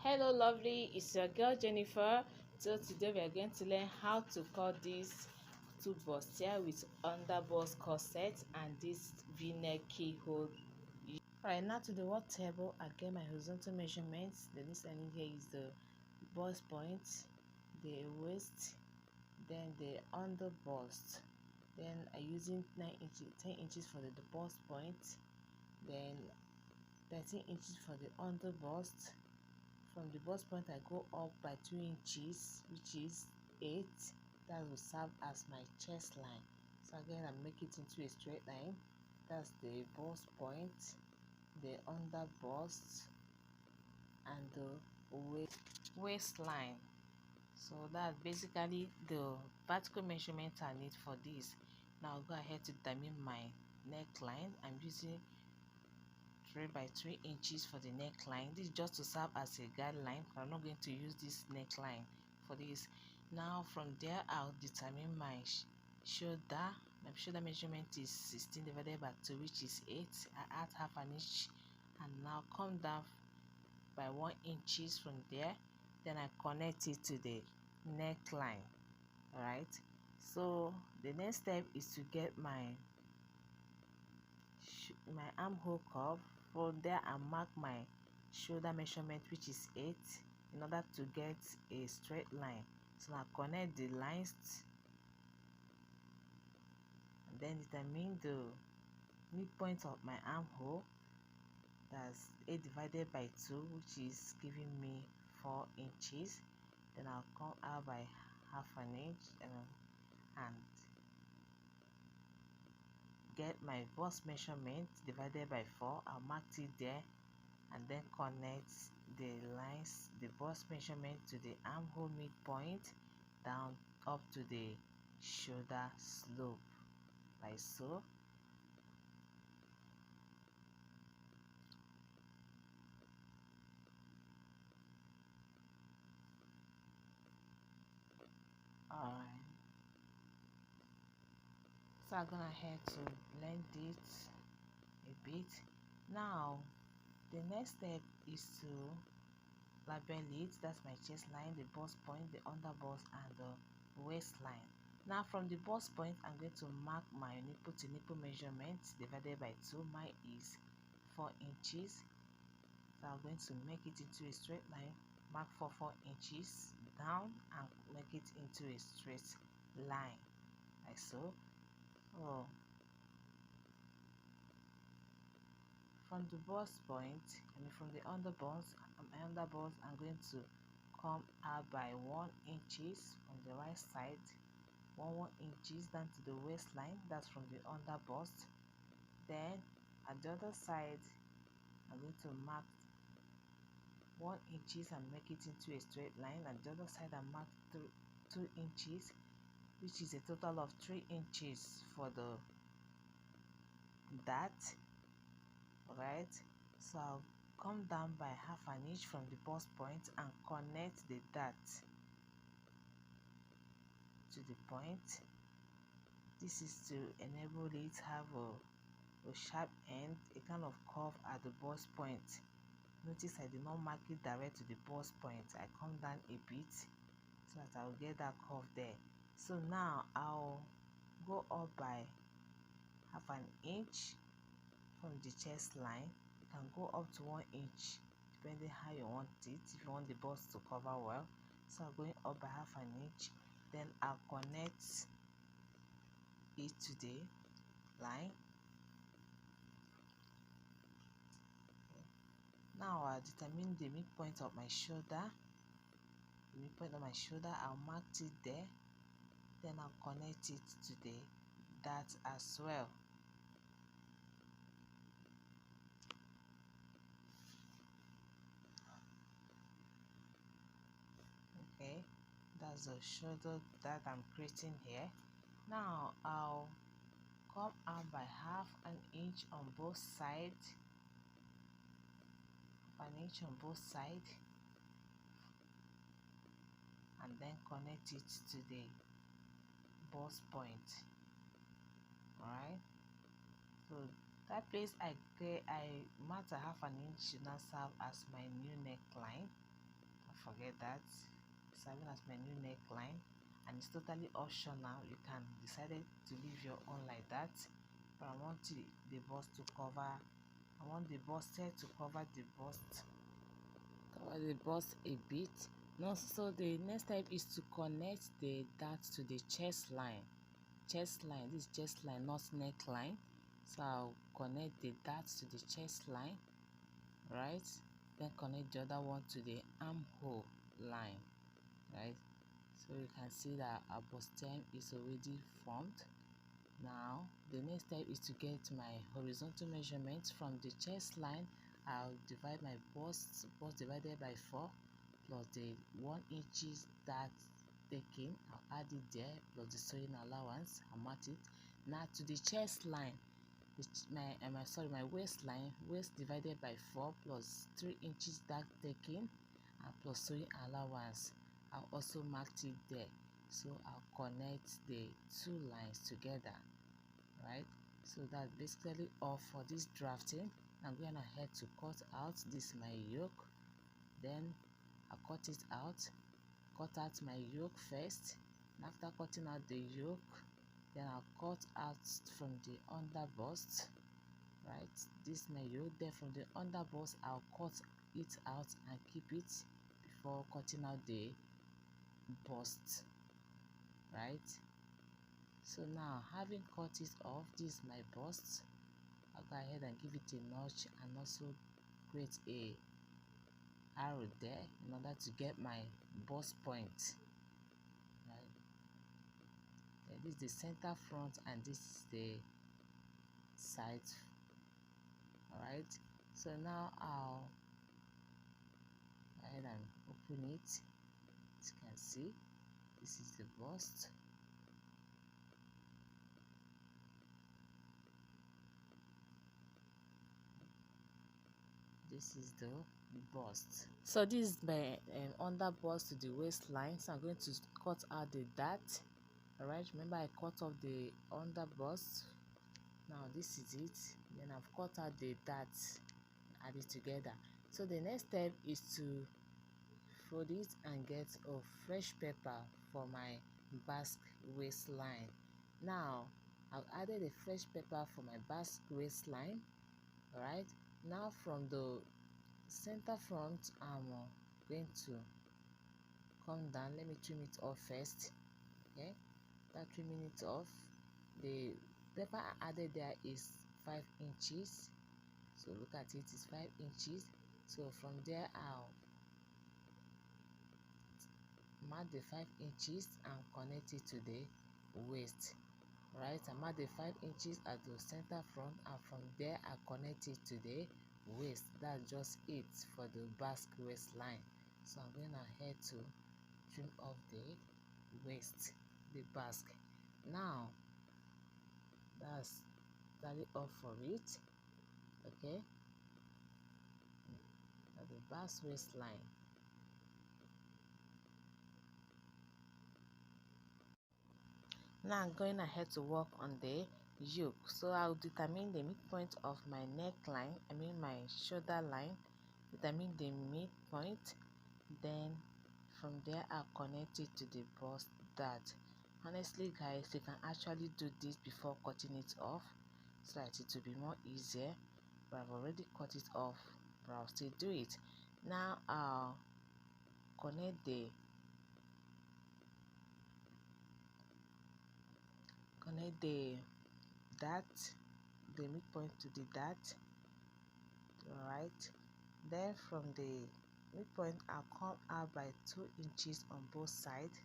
Hello lovely, it's your girl Jennifer. So today we are going to learn how to cut this two bustier with underbust corset and this v-neck keyhole. Right now to the work table, I get my horizontal measurements. The next I need here is the bust point, the waist, then the underbust. Then I using 9 inches, 10 inches for the bust point, then 13 inches for the underbust. From the bust point, I go up by 2 inches, which is 8. That will serve as my chest line. So again, I make it into a straight line. That's the bust point, the under bust, and the waistline. So that's basically the vertical measurement I need for this. Now I'll go ahead to determine my neckline. I'm using 3 by 3 inches for the neckline. This is just to serve as a guideline. I'm not going to use this neckline for this. Now from there, I'll determine my shoulder. My shoulder measurement is 16 divided by 2, which is 8. I add half an inch and now come down by 1 inches from there. Then I connect it to the neckline. Alright, so the next step is to get my armhole curve. From there I mark my shoulder measurement, which is 8, in order to get a straight line. So I connect the lines and then determine the midpoint of my armhole. That's 8 divided by 2, which is giving me 4 inches. Then I'll come out by half an inch and get my bust measurement divided by 4. I'll mark it there and then connect the lines, the bust measurement to the armhole midpoint down up to the shoulder slope, like so. Alright, so I'm gonna head to blend it a bit. Now the next step is to label it. That's my chest line, the bust point, the under bust, and the waistline. Now from the bust point, I'm going to mark my nipple to nipple measurement divided by 2. Mine is 4 inches. So I'm going to make it into a straight line, mark for 4 inches down and make it into a straight line, like so. Oh, from the bust point, from the underbust, I'm going to come out by 1 inches from the right side, 1 inches down to the waistline. That's from the underbust. Then at the other side, I'm going to mark 1 inches and make it into a straight line. And the other side, I mark 2 inches, which is a total of 3 inches for the dart. Right, so I'll come down by half an inch from the bust point and connect the dart to the point. This is to enable it have a sharp end, a kind of curve at the bust point. Notice I did not mark it direct to the bust point. I come down a bit so that I'll get that curve there. So now I'll go up by half an inch from the chest line. You can go up to 1 inch depending how you want it, if you want the bust to cover well. So I'm going up by half an inch, then I'll connect it to the line. Now I'll determine the midpoint of my shoulder. The midpoint of my shoulder, I'll mark it there, then I'll connect it to the dart as well. Okay, that's the shoulder that I'm creating here. Now I'll come out by half an inch on both sides, and then connect it to the bust point. Alright, so That place I marked a half an inch should not serve as my new neckline. Don't forget that. It's serving as my new neckline, and it's totally optional. You can decide to leave your own like that, but I want the bust to cover. I want the bustier to cover the bust a bit. Now, so the next step is to connect the dart to the chest line. This chest line, not neckline. So I'll connect the dart to the chest line, right? Then connect the other one to the armhole line, right? So you can see that our bustier is already formed. Now the next step is to get my horizontal measurements from the chest line. I'll divide my bust divided by 4 plus the 1 inches that taken. I'll add it there plus the sewing allowance. I'll mark it. Now to the chest line, my waistline, waist divided by 4 plus 3 inches that taken and plus sewing allowance. I'll also mark it there. So I'll connect the 2 lines together, right? So that's basically all for this drafting. I'm going ahead to cut out this my yoke. Then I'll cut it out. Cut out my yoke first. And after cutting out the yoke, then I'll cut out from the under bust, right? This my yoke. Then from the under bust, I'll cut it out and keep it before cutting out the bust, right? So now, having cut it off, this is my bust. I'll go ahead and give it a notch and also create a arrow there in order to get my bust point, right? And this is the center front and this is the side. All right, so now I'll go ahead and open it. As you can see, this is the bust. This is the bust. So this is my under bust to the waistline. So I'm going to cut out the dart. All right, remember I cut off the under bust. Now this is it. Then I've cut out the dart, add it together. So the next step is to fold it and get a fresh paper for my Basque waistline. Now I've added a fresh paper for my Basque waistline. All right, now from the center front, I'm going to come down. Let me trim it off first. Okay, that trimming it off, the paper I added there is 5 inches. So look at it, it's 5 inches. So from there I'll mark the 5 inches and connect it to the waist, right? I mark the 5 inches at the center front, and from there I connect it to the waist. That's just it for the Basque waistline. So I'm going ahead to trim off the waist, the Basque. Now that's totally off for it. Okay, at the Basque waistline. Now I'm going ahead to work on the yoke. So I'll determine the midpoint of my neckline, my shoulder line, determine the midpoint, then from there I'll connect it to the bust dart. Honestly guys, you can actually do this before cutting it off so that it will be more easier, but I've already cut it off, but I'll still do it. Now I'll connect the dart, the midpoint to the dart. All right, then from the midpoint I'll come out by 2 inches on both sides.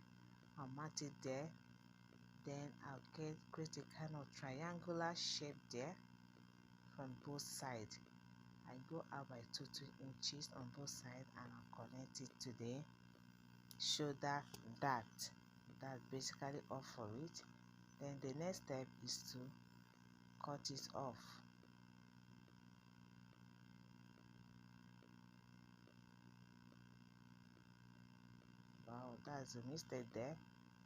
I'll mark it there. Then I'll create a kind of triangular shape there from both sides. I go out by 2 inches on both sides and I'll connect it to the shoulder dart. That's basically all for it. Then the next step is to cut it off. Wow, that's a mistake there.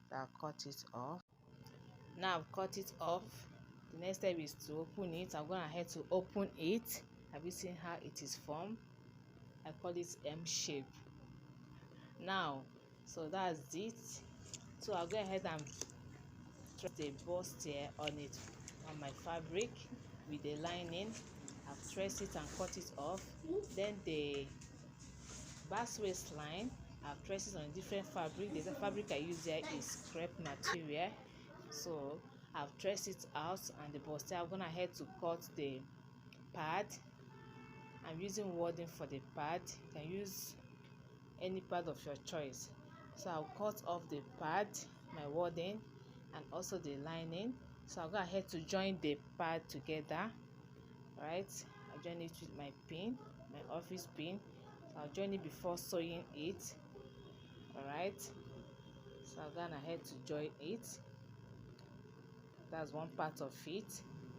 So I'll cut it off. Now I've cut it off. The next step is to open it. I'm going ahead to open it. Have you seen how it is formed? I call it M shape. Now, so that's it. So I'll go ahead and trace the bustier on it, on my fabric with the lining. I've traced it and cut it off. Then the Basque waistline, I've traced it on a different fabric. The fabric I use here is crepe material, so I've traced it out. And the bustier, I'm gonna head to cut the pad. I'm using wording for the pad. You can use any pad of your choice. So I'll cut off the pad, my wording, and also the lining. So I'll go ahead to join the pad together. Right, I join it with my pin, my office pin. So I'll join it before sewing it. All right, so I'll go ahead to join it. That's one part of it.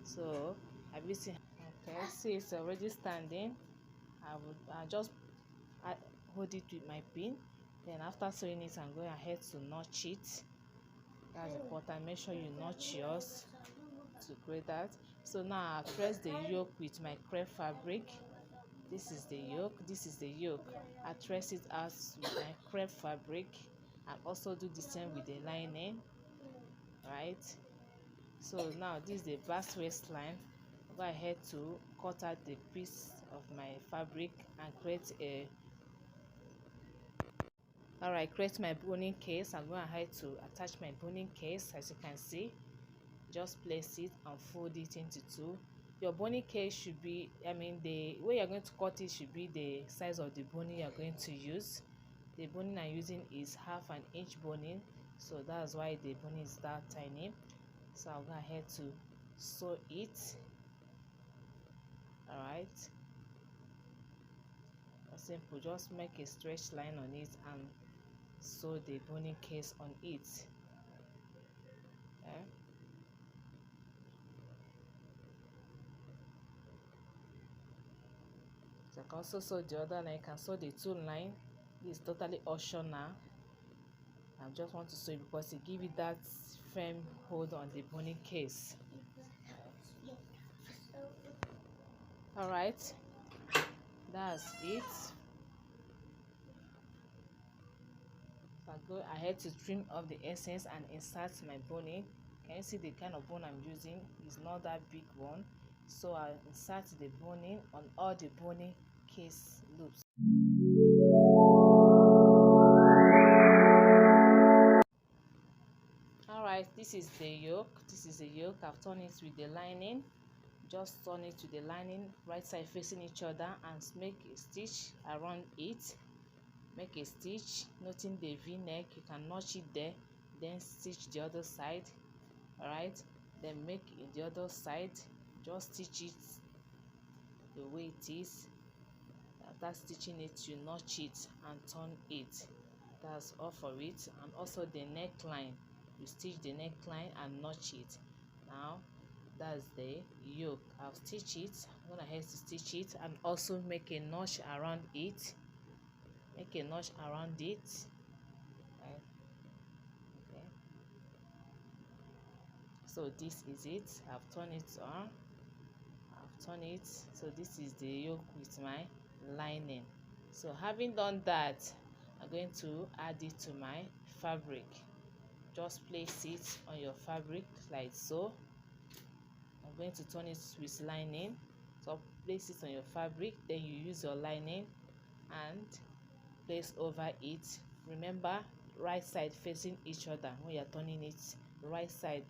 So have you seen? Okay, see, it's already standing. I just hold it with my pin. Then after sewing it, I'm going ahead to notch it. That's important. Make sure you notch yours to create that. So now I press the yoke with my crepe fabric. This is the yoke. This is the yoke. I trace it out with my crepe fabric and also do the same with the lining. Right. So now this is the Basque waistline. Go ahead to cut out the piece of my fabric and create a create my boning case. I'm going ahead to attach my boning case. As you can see, just place it and fold it into two. Your boning case should be, the way you're going to cut it should be the size of the boning you're going to use. The boning I'm using is 1/2 inch boning, so that's why the boning is that tiny. So I'll go ahead to sew it. All right, simple. Just make a stretch line on it and sew the boning case on it. Okay. So I can also sew the other line. I can sew the two line. This is totally optional. I just want to sew it because it gives it that firm hold on the boning case. All right, that's it. So I go ahead to trim off the essence and insert my boning. Can you see the kind of bone I'm using? It's not that big one. So I insert the boning on all the boning case loops. All right, this is the yoke. This is the yoke. I've turned it with the lining. Just turn it to the lining, right side facing each other, and make a stitch around it. Make a stitch, noting the v-neck. You can notch it there, then stitch the other side. All right, then make the other side. Just stitch it the way it is. After stitching it, you notch it and turn it. That's all for it. And also the neckline, you stitch the neckline and notch it. Now that's the yoke. I'll stitch it. I'm gonna head to stitch it and also make a notch around it. Make a notch around it. Right. Okay. So this is it. I've turned it on. I've turned it. So this is the yoke with my lining. So having done that, I'm going to add it to my fabric. Just place it on your fabric like so. I'm going to turn it with lining. So place it on your fabric, then you use your lining and place over it. Remember, right side facing each other when you're turning it. Right side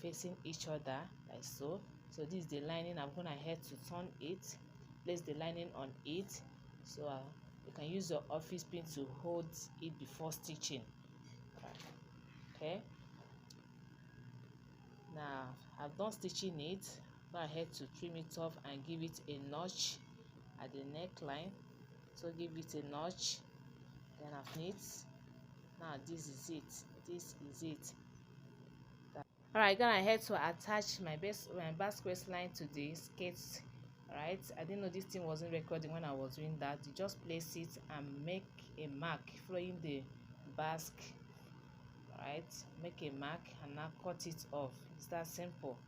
facing each other like so. So this is the lining. I'm gonna head to turn it, place the lining on it. So you can use your office pin to hold it before stitching. Okay, now I've done stitching it. Go ahead to trim it off and give it a notch at the neckline. So give it a notch, then I've knit. Now this is it. This is it. All right, gonna ahead to attach my Basque waistline to the skirt. All right, I didn't know this thing wasn't recording when I was doing that. You just place it and make a mark following the Basque. All right, make a mark and now cut it off. It's that simple.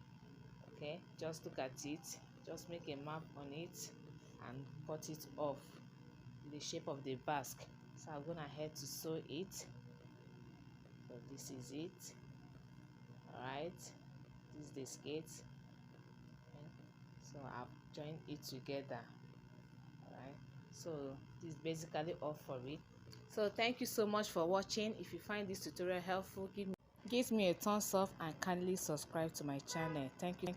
Okay, just look at it, just make a mark on it and cut it off in the shape of the basque. So I'm gonna head to sew it. So this is it. All right, this is the skirt. Okay. So I've joined it together. All right, so this is basically all for it. So thank you so much for watching. If you find this tutorial helpful, give me a thumbs up and kindly subscribe to my channel. Thank you.